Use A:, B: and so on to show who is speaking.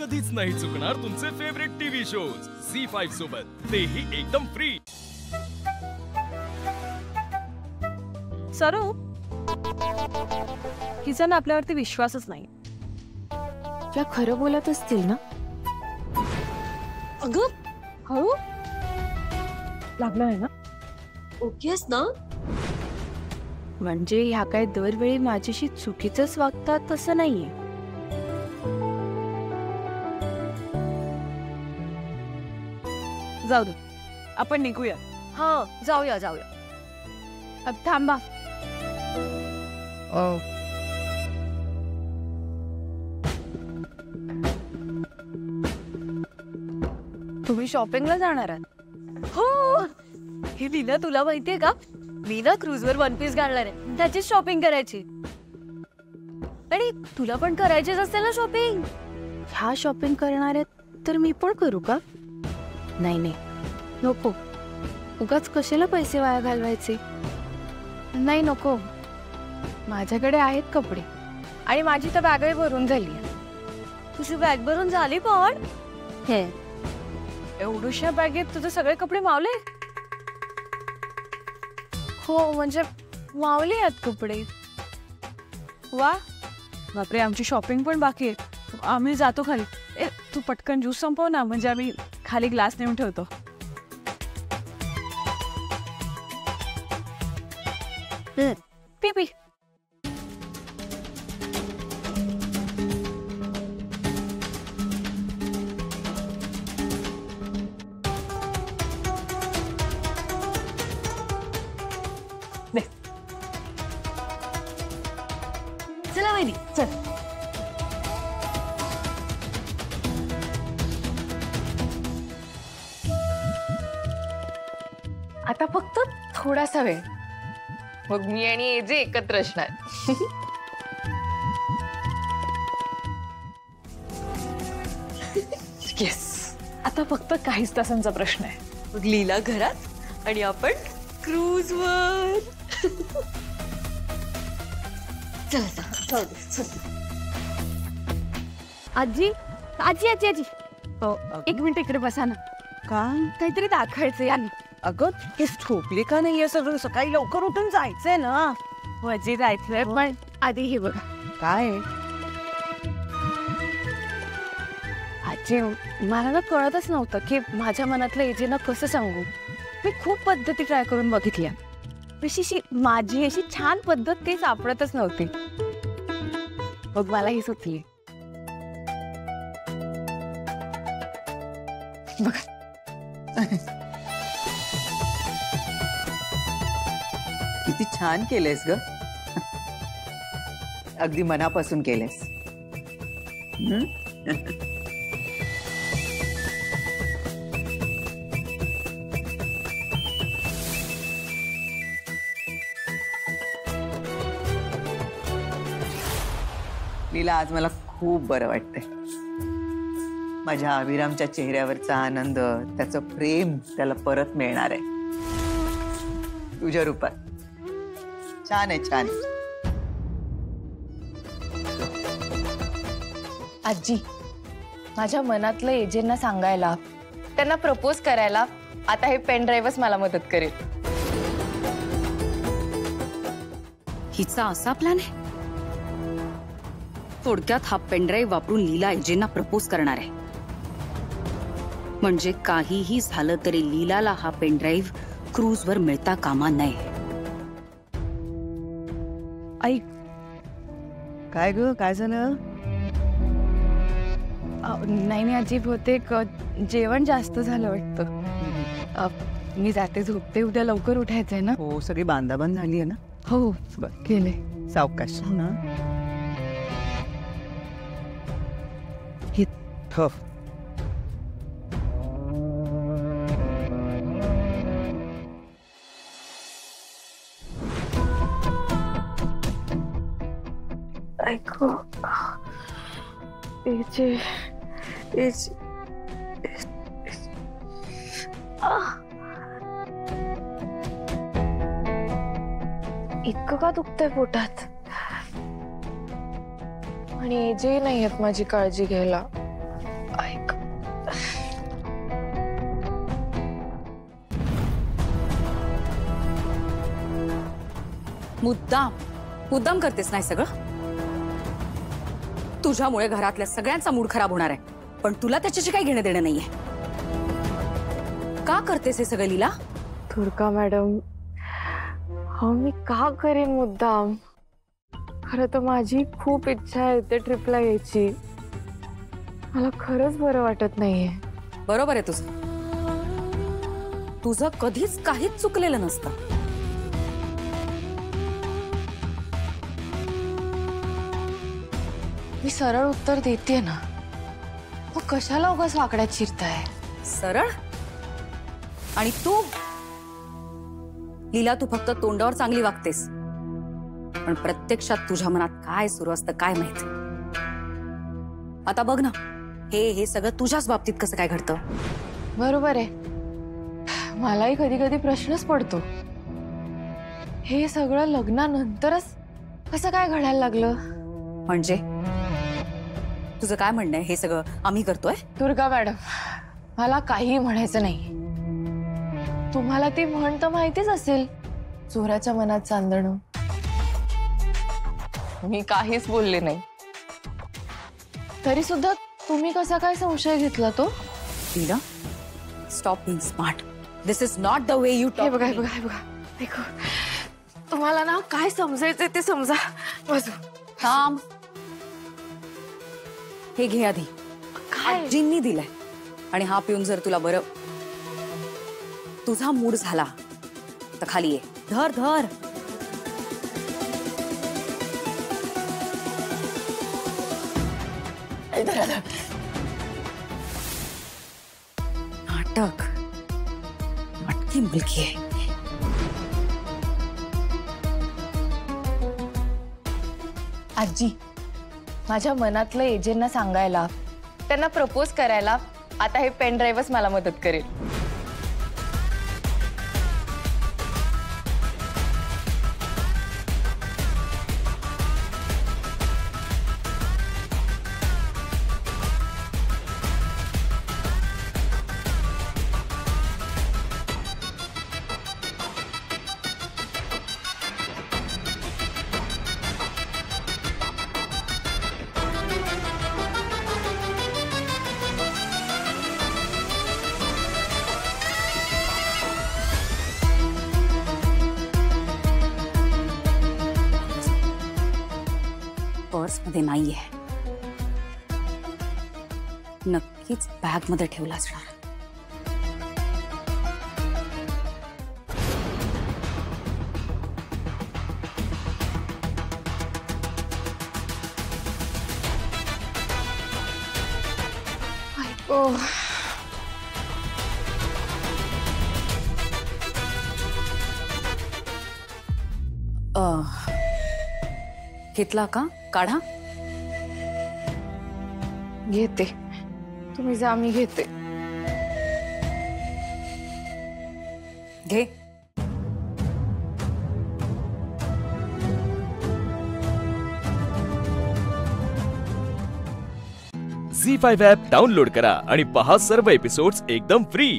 A: कधीच नाही चुकणार तुमचे फेवरेट टीव्ही शोज झी5 सोबत, तेही एकदम फ्री।
B: सरू, हिचा ना आपल्यावरती विश्वासच नाही।
C: त्या खरं बोलत असतील ना?
B: अगं हळू लागलं आहे ना?
C: ओकेस ना? म्हणजे ह्या काय दरवेळी माझ्याशी चुकीचंच वागतात तसं नाहीये।
B: जाऊ दे, आपण निघूया।
C: हा जाऊया जाऊया। अब थांबा। तुम्ही शॉपिंगला जाणार आहात?
B: हो, हे लीला तुला माहितीये का? मी ना क्रूजवर वन पीस घालणार आहे, त्याची शॉपिंग करायची। आणि तुला पण करायचीच असेल ना शॉपिंग?
C: ह्या शॉपिंग करणार आहेत तर मी पण करू का? नाही नाही नको, उगाच कशाला पैसे वाया घालवायचे। नाही नको, माझ्याकडे आहेत कपडे आणि माझी तर बॅगही भरून झाली।
B: तुझी बॅग भरून झाली पण?
C: हे
B: एवढ्याशा बॅगेत तुझे सगळे कपडे मावले?
C: हो, म्हणजे मावले आहेत कपडे।
B: वा बापरे, आमची शॉपिंग पण बाकी आहे। आम्ही जातो खाली। तू पटकन ज्यूस संपव ना, म्हणजे आम्ही खाली ग्लास नेऊन ठेवतो।
C: P P.
B: चला वहिनी, चल।
D: आता फक्त थोडासा वेळ, मग मी आणि एजे एकत्र असणार।
B: येस, आता फक्त काहीच तासांचा प्रश्न आहे। मग लीला घरात आणि आपण क्रूजवर। चल चल।
C: आजी आजी आजी आजी, एक मिनिट इकडे बसा ना।
B: का?
C: काहीतरी दाखवायचं या।
B: अगं तू झोपली का नाहीये? सगळं सकाळी लवकर उठून जायचंय ना।
C: वजी जायचंय, पण आधी हे बघा।
B: काय?
C: आजी, मला ना कळतच नव्हतं की माझ्या मनातलं एजेना कसं सांगू। मी खूप पद्धती ट्राय करून बघितल्या, अशी माझी अशी छान पद्धत काही सापडतच नव्हती। मग मला ही सुचली।
D: बघा
E: किती छान केलेस ग, अगदी मनापासून केलेस। लीला, आज मला खूप बरं वाटतंय। माझ्या अभिरामच्या चेहऱ्यावरचा आनंद, त्याचं प्रेम त्याला परत मिळणार आहे तुझ्या रूपात। छान आहे, छान आहे।
D: आजी, माझ्या मनातलं एजेंना सांगायला, त्यांना प्रपोज करायला आता हे पेन ड्राईव्हच मला मदत करेल।
F: हिचा असा प्लॅन आहे? थोडक्यात हा पेन ड्राईव्ह वापरून लीला एजेंना प्रपोज करणार आहे। म्हणजे काहीही झालं तरी लीलाला हा पेन ड्राईव्ह क्रूजवर मिळता कामा नये।
B: ऐक, काय ग, काय झालं?
C: नाही नाही आजी, बहुतेक जेवण जास्त झालं वाटतं। मी जाते, झोपते, उद्या लवकर उठायचंय ना।
E: हो, सगळी बांधाबांध झाली आहे ना?
C: हो केले।
E: सावकाश ना।
B: हो,
C: ऐकू एजे इतकं का दुखतंय पोटात?
D: आणि एजे नाही आहेत माझी काळजी घ्यायला।
F: मुद्दाम मुद्दाम करतेस नाही सगळं. तुझ्यामुळे घरातल्या सगळ्यांचा मूड खराब होणार आहे, पण तुला त्याच्याशी काही घेणं देणं नाहीये. का करतेस हे सगळं लीला?
D: दुर्गा मॅडम, हो मी का करेन मुद्दाम? खरं तर माझी खूप इच्छा आहे ते ट्रिपला यायची. मला खरंच बरं वाटत नाहीये.
F: बरोबर आहे तुझं. तुझं कधीच काहीच चुकलेलं नसतं.
D: मी सरळ उत्तर देते ना, मग कशाला उगाच वाकड्यात चिरताय?
F: सरळ? आणि तू लीला, तू फक्त तोंडावर चांगली वागतेस, पण प्रत्यक्षात तुझ्या मनात काय सुरू असतं काय माहिती. आता बघ ना, हे सगळं तुझ्याच बाबतीत कसं काय घडतं.
D: बरोबर आहे. मलाही कधी कधी प्रश्नच पडतो, हे सगळं लग्नानंतरच कसं काय घडायला लागलं.
F: म्हणजे तुझं काय म्हणणं आहे? हे सगळं आम्ही करतोय?
D: दुर्गा मॅडम, मला काही म्हणायचं नाही. तुम्हाला ती म्हण तर माहितीच असेल, चोराच्या मनात चांदणं. मी काहीच बोलले नाही, तरी सुद्धा तुम्ही कसा काय संशय घेतला तो?
F: Leela, stop being smart. This is not the way you
D: हे
F: टॉक.
D: बघा हे बघा हे बघा, देखो तुम्हाला ना काय समजायचंय ते समजा. बसू.
F: थांब, हे घे आधी.
D: काय?
F: आजींनी दिलंय, आणि हा पिऊन जर तुला बरं तुझा मूड झाला तर खाली ये. धर धर. नाटक, नाटकी मुलगी आहे.
D: आजी, माझ्या मनातलं एजेंना सांगायला, त्यांना प्रपोज करायला आता हे पेन ड्राईव्हच मला मदत करेल.
F: पर्स मध्ये नाहीये, नक्कीच बॅग मध्ये ठेवला असणार. घेतला का? काढा.
D: घेते, तुम्ही जा, मी घेते.
F: घे.
A: झी5 ॲप डाउनलोड करा आणि पहा सर्व एपिसोड्स एकदम फ्री.